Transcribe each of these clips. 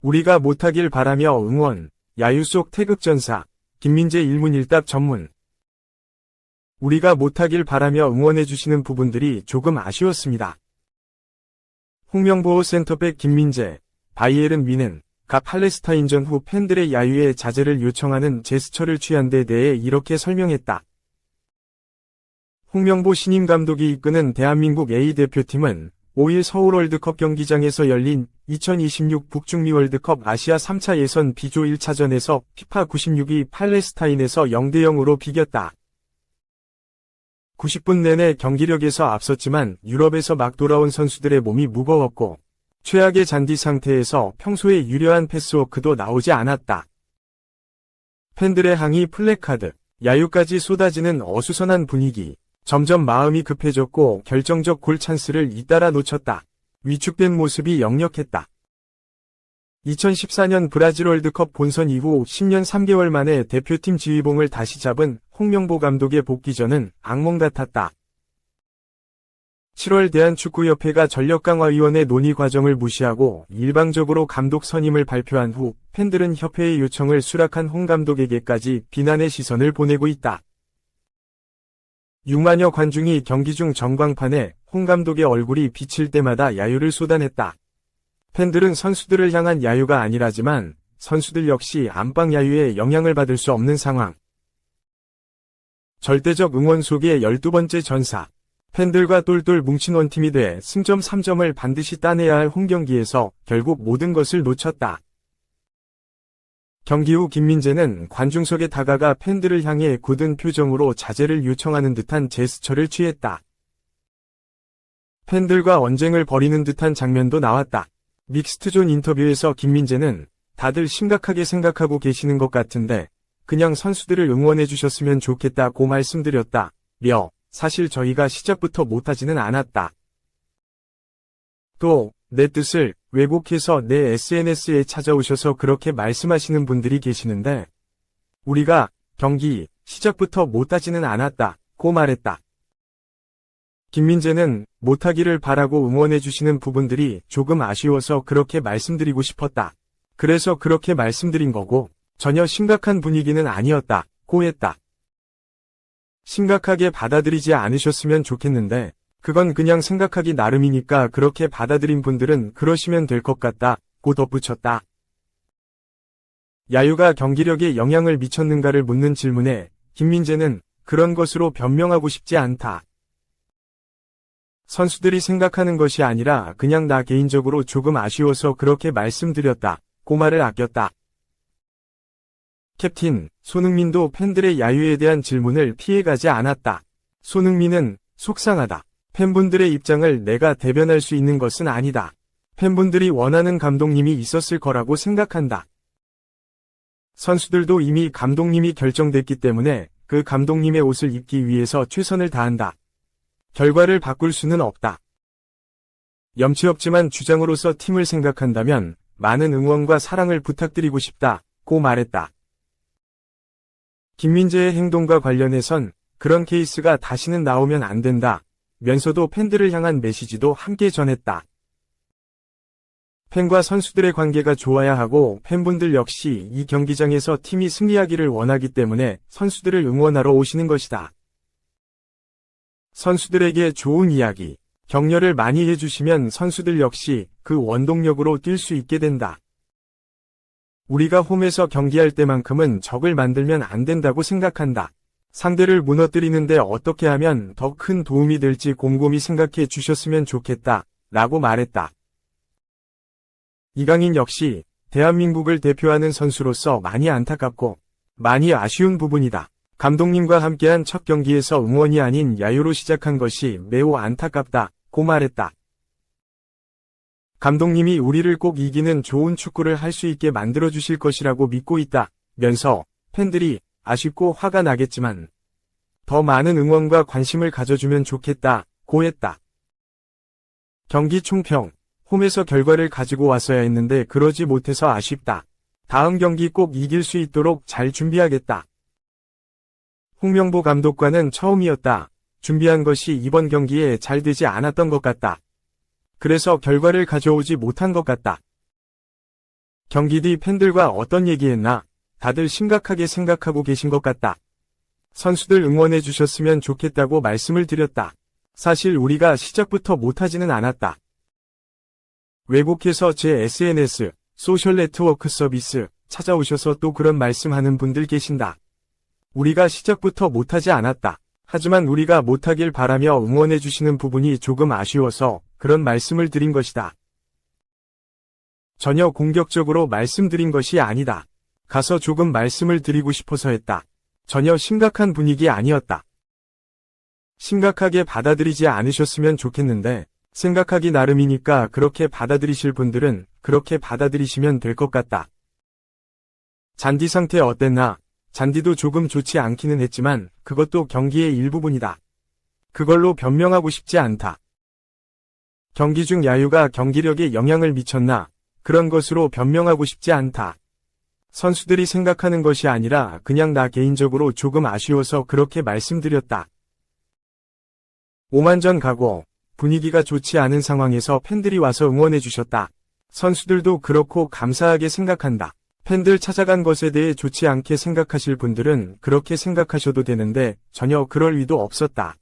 우리가 못하길 바라며 응원, 야유 속 태극전사, 김민재 일문일답 전문. 우리가 못하길 바라며 응원해주시는 부분들이 조금 아쉬웠습니다. 홍명보 센터백 김민재, 바이에른 뮌헨, 가 팔레스타인전 후 팬들의 야유에 자제를 요청하는 제스처를 취한 데 대해 이렇게 설명했다. 홍명보 신임 감독이 이끄는 대한민국 A대표팀은 5일 서울 월드컵 경기장에서 열린 2026 북중미 월드컵 아시아 3차 예선 B조 1차전에서 피파 96위 팔레스타인에서 0대0으로 비겼다. 90분 내내 경기력에서 앞섰지만 유럽에서 막 돌아온 선수들의 몸이 무거웠고 최악의 잔디 상태에서 평소에 유려한 패스워크도 나오지 않았다. 팬들의 항의 플래카드, 야유까지 쏟아지는 어수선한 분위기. 점점 마음이 급해졌고 결정적 골 찬스를 잇따라 놓쳤다. 위축된 모습이 역력했다. 2014년 브라질 월드컵 본선 이후 10년 3개월 만에 대표팀 지휘봉을 다시 잡은 홍명보 감독의 복귀전은 악몽 같았다. 7월 대한축구협회가 전력강화위원회 논의 과정을 무시하고 일방적으로 감독 선임을 발표한 후 팬들은 협회의 요청을 수락한 홍 감독에게까지 비난의 시선을 보내고 있다. 6만여 관중이 경기 중 전광판에 홍 감독의 얼굴이 비칠 때마다 야유를 쏟아냈다. 팬들은 선수들을 향한 야유가 아니라지만 선수들 역시 안방 야유에 영향을 받을 수 없는 상황. 절대적 응원 속의 12번째 전사. 팬들과 똘똘 뭉친 원팀이 돼 승점 3점을 반드시 따내야 할 홈경기에서 결국 모든 것을 놓쳤다. 경기 후 김민재는 관중석에 다가가 팬들을 향해 굳은 표정으로 자제를 요청하는 듯한 제스처를 취했다. 팬들과 언쟁을 벌이는 듯한 장면도 나왔다. 믹스트존 인터뷰에서 김민재는 다들 심각하게 생각하고 계시는 것 같은데 그냥 선수들을 응원해 주셨으면 좋겠다고 말씀드렸다. 사실 저희가 시작부터 못하지는 않았다. 또 내 뜻을 왜곡해서 내 SNS에 찾아오셔서 그렇게 말씀하시는 분들이 계시는데 우리가 경기 시작부터 못하지는 않았다고 말했다. 김민재는 못하기를 바라고 응원해주시는 부분들이 조금 아쉬워서 그렇게 말씀드리고 싶었다. 그래서 그렇게 말씀드린 거고 전혀 심각한 분위기는 아니었다고 했다. 심각하게 받아들이지 않으셨으면 좋겠는데 그건 그냥 생각하기 나름이니까 그렇게 받아들인 분들은 그러시면 될 것 같다고 덧붙였다. 야유가 경기력에 영향을 미쳤는가를 묻는 질문에 김민재는 그런 것으로 변명하고 싶지 않다. 선수들이 생각하는 것이 아니라 그냥 나 개인적으로 조금 아쉬워서 그렇게 말씀드렸다고 말을 아꼈다. 캡틴 손흥민도 팬들의 야유에 대한 질문을 피해가지 않았다. 손흥민은 속상하다. 팬분들의 입장을 내가 대변할 수 있는 것은 아니다. 팬분들이 원하는 감독님이 있었을 거라고 생각한다. 선수들도 이미 감독님이 결정됐기 때문에 그 감독님의 옷을 입기 위해서 최선을 다한다. 결과를 바꿀 수는 없다. 염치 없지만 주장으로서 팀을 생각한다면 많은 응원과 사랑을 부탁드리고 싶다고 말했다. 김민재의 행동과 관련해선 그런 케이스가 다시는 나오면 안 된다. 면서도 팬들을 향한 메시지도 함께 전했다. 팬과 선수들의 관계가 좋아야 하고 팬분들 역시 이 경기장에서 팀이 승리하기를 원하기 때문에 선수들을 응원하러 오시는 것이다. 선수들에게 좋은 이야기, 격려를 많이 해주시면 선수들 역시 그 원동력으로 뛸 수 있게 된다. 우리가 홈에서 경기할 때만큼은 적을 만들면 안 된다고 생각한다. 상대를 무너뜨리는데 어떻게 하면 더 큰 도움이 될지 곰곰이 생각해 주셨으면 좋겠다 라고 말했다. 이강인 역시 대한민국을 대표하는 선수로서 많이 안타깝고 많이 아쉬운 부분이다. 감독님과 함께한 첫 경기에서 응원이 아닌 야유로 시작한 것이 매우 안타깝다고 말했다. 감독님이 우리를 꼭 이기는 좋은 축구를 할 수 있게 만들어주실 것이라고 믿고 있다 면서 팬들이 아쉽고 화가 나겠지만 더 많은 응원과 관심을 가져주면 좋겠다고 했다. 경기 총평. 홈에서 결과를 가지고 왔어야 했는데 그러지 못해서 아쉽다. 다음 경기 꼭 이길 수 있도록 잘 준비하겠다. 홍명보 감독과는 처음이었다. 준비한 것이 이번 경기에 잘 되지 않았던 것 같다. 그래서 결과를 가져오지 못한 것 같다. 경기 뒤 팬들과 어떤 얘기했나? 다들 심각하게 생각하고 계신 것 같다. 선수들 응원해 주셨으면 좋겠다고 말씀을 드렸다. 사실 우리가 시작부터 못하지는 않았다. 외국에서 제 SNS, 소셜 네트워크 서비스 찾아오셔서 또 그런 말씀하는 분들 계신다. 우리가 시작부터 못하지 않았다. 하지만 우리가 못하길 바라며 응원해 주시는 부분이 조금 아쉬워서 그런 말씀을 드린 것이다. 전혀 공격적으로 말씀드린 것이 아니다. 가서 조금 말씀을 드리고 싶어서 했다. 전혀 심각한 분위기 아니었다. 심각하게 받아들이지 않으셨으면 좋겠는데 생각하기 나름이니까 그렇게 받아들이실 분들은 그렇게 받아들이시면 될 것 같다. 잔디 상태 어땠나? 잔디도 조금 좋지 않기는 했지만 그것도 경기의 일부분이다. 그걸로 변명하고 싶지 않다. 경기 중 야유가 경기력에 영향을 미쳤나? 그런 것으로 변명하고 싶지 않다. 선수들이 생각하는 것이 아니라 그냥 나 개인적으로 조금 아쉬워서 그렇게 말씀드렸다. 오만전 가고 분위기가 좋지 않은 상황에서 팬들이 와서 응원해 주셨다. 선수들도 그렇고 감사하게 생각한다. 팬들 찾아간 것에 대해 좋지 않게 생각하실 분들은 그렇게 생각하셔도 되는데 전혀 그럴 의도 없었다.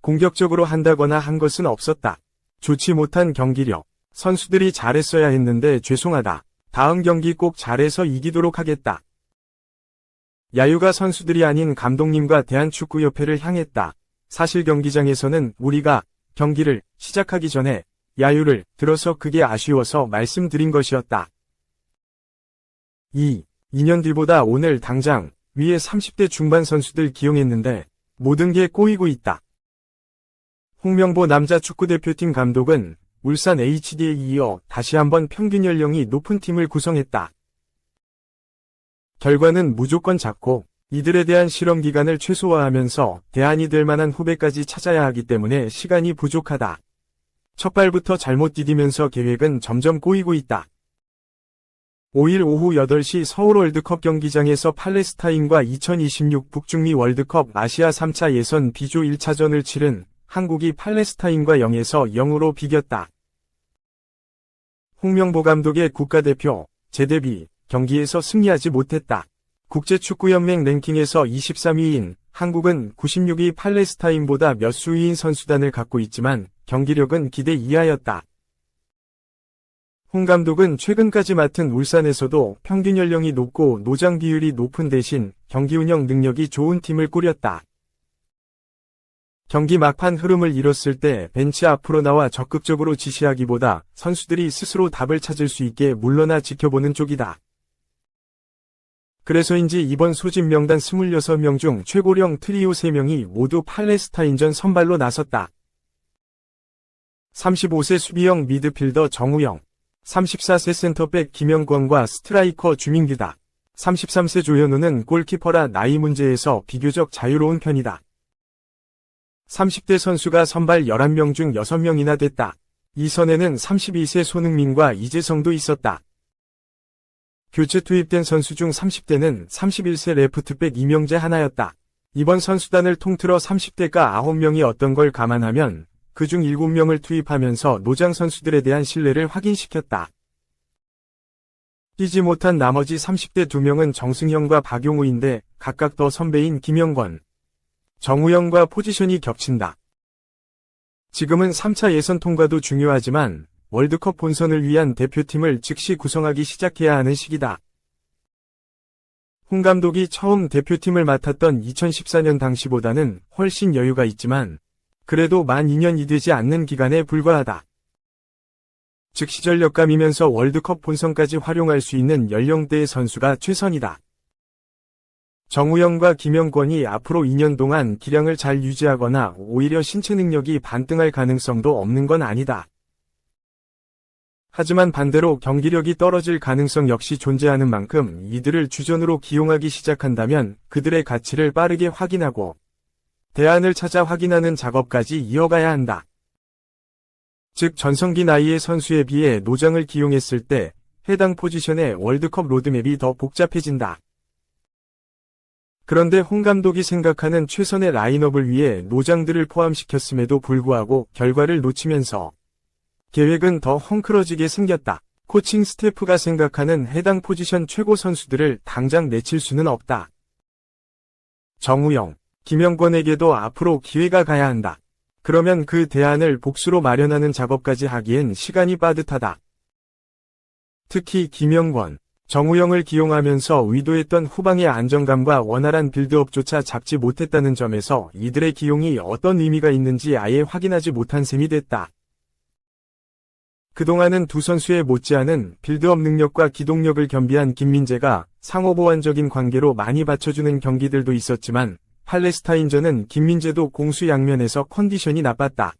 공격적으로 한다거나 한 것은 없었다. 좋지 못한 경기력. 선수들이 잘했어야 했는데 죄송하다. 다음 경기 꼭 잘해서 이기도록 하겠다. 야유가 선수들이 아닌 감독님과 대한축구협회를 향했다. 사실 경기장에서는 우리가 경기를 시작하기 전에 야유를 들어서 그게 아쉬워서 말씀드린 것이었다. 2년 뒤보다 오늘 당장 위에 30대 중반 선수들 기용했는데 모든 게 꼬이고 있다. 홍명보 남자 축구대표팀 감독은 울산 HD에 이어 다시 한번 평균 연령이 높은 팀을 구성했다. 결과는 무조건 잡고 이들에 대한 실험 기간을 최소화하면서 대안이 될 만한 후배까지 찾아야 하기 때문에 시간이 부족하다. 첫 발부터 잘못 디디면서 계획은 점점 꼬이고 있다. 5일 오후 8시 서울 월드컵 경기장에서 팔레스타인과 2026 북중미 월드컵 아시아 3차 예선 B조 1차전을 치른 한국이 팔레스타인과 0에서 0으로 비겼다. 홍명보 감독의 국가대표 제대비 경기에서 승리하지 못했다. 국제축구연맹 랭킹에서 23위인 한국은 96위 팔레스타인보다 몇 수위인 선수단을 갖고 있지만 경기력은 기대 이하였다. 홍 감독은 최근까지 맡은 울산에서도 평균 연령이 높고 노장 비율이 높은 대신 경기 운영 능력이 좋은 팀을 꾸렸다. 경기 막판 흐름을 잃었을 때 벤치 앞으로 나와 적극적으로 지시하기보다 선수들이 스스로 답을 찾을 수 있게 물러나 지켜보는 쪽이다. 그래서인지 이번 소집 명단 26명 중 최고령 트리오 3명이 모두 팔레스타인전 선발로 나섰다. 35세 수비형 미드필더 정우영, 34세 센터백 김영권과 스트라이커 주민규다. 33세 조현우는 골키퍼라 나이 문제에서 비교적 자유로운 편이다. 30대 선수가 선발 11명 중 6명이나 됐다. 이 선에는 32세 손흥민과 이재성도 있었다. 교체 투입된 선수 중 30대는 31세 레프트백 이명재 하나였다. 이번 선수단을 통틀어 30대가 9명이 어떤 걸 감안하면 그중 7명을 투입하면서 노장 선수들에 대한 신뢰를 확인시켰다. 뛰지 못한 나머지 30대 2명은 정승현과 박용우인데 각각 더 선배인 김영권, 정우영과 포지션이 겹친다. 지금은 3차 예선 통과도 중요하지만 월드컵 본선을 위한 대표팀을 즉시 구성하기 시작해야 하는 시기다. 홍 감독이 처음 대표팀을 맡았던 2014년 당시보다는 훨씬 여유가 있지만 그래도 만 2년이 되지 않는 기간에 불과하다. 즉시 전력감이면서 월드컵 본선까지 활용할 수 있는 연령대의 선수가 최선이다. 정우영과 김영권이 앞으로 2년 동안 기량을 잘 유지하거나 오히려 신체 능력이 반등할 가능성도 없는 건 아니다. 하지만 반대로 경기력이 떨어질 가능성 역시 존재하는 만큼 이들을 주전으로 기용하기 시작한다면 그들의 가치를 빠르게 확인하고 대안을 찾아 확인하는 작업까지 이어가야 한다. 즉 전성기 나이의 선수에 비해 노장을 기용했을 때 해당 포지션의 월드컵 로드맵이 더 복잡해진다. 그런데 홍 감독이 생각하는 최선의 라인업을 위해 노장들을 포함시켰음에도 불구하고 결과를 놓치면서 계획은 더 헝클어지게 생겼다. 코칭 스태프가 생각하는 해당 포지션 최고 선수들을 당장 내칠 수는 없다. 정우영, 김영권에게도 앞으로 기회가 가야 한다. 그러면 그 대안을 복수로 마련하는 작업까지 하기엔 시간이 빠듯하다. 특히 김영권, 정우영을 기용하면서 의도했던 후방의 안정감과 원활한 빌드업조차 잡지 못했다는 점에서 이들의 기용이 어떤 의미가 있는지 아예 확인하지 못한 셈이 됐다. 그동안은 두 선수의 못지않은 빌드업 능력과 기동력을 겸비한 김민재가 상호보완적인 관계로 많이 받쳐주는 경기들도 있었지만 팔레스타인전은 김민재도 공수 양면에서 컨디션이 나빴다.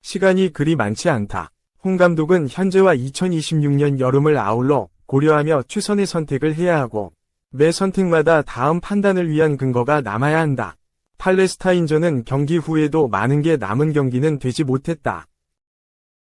시간이 그리 많지 않다. 홍 감독은 현재와 2026년 여름을 아울러 고려하며 최선의 선택을 해야 하고 매 선택마다 다음 판단을 위한 근거가 남아야 한다. 팔레스타인전은 경기 후에도 많은 게 남은 경기는 되지 못했다.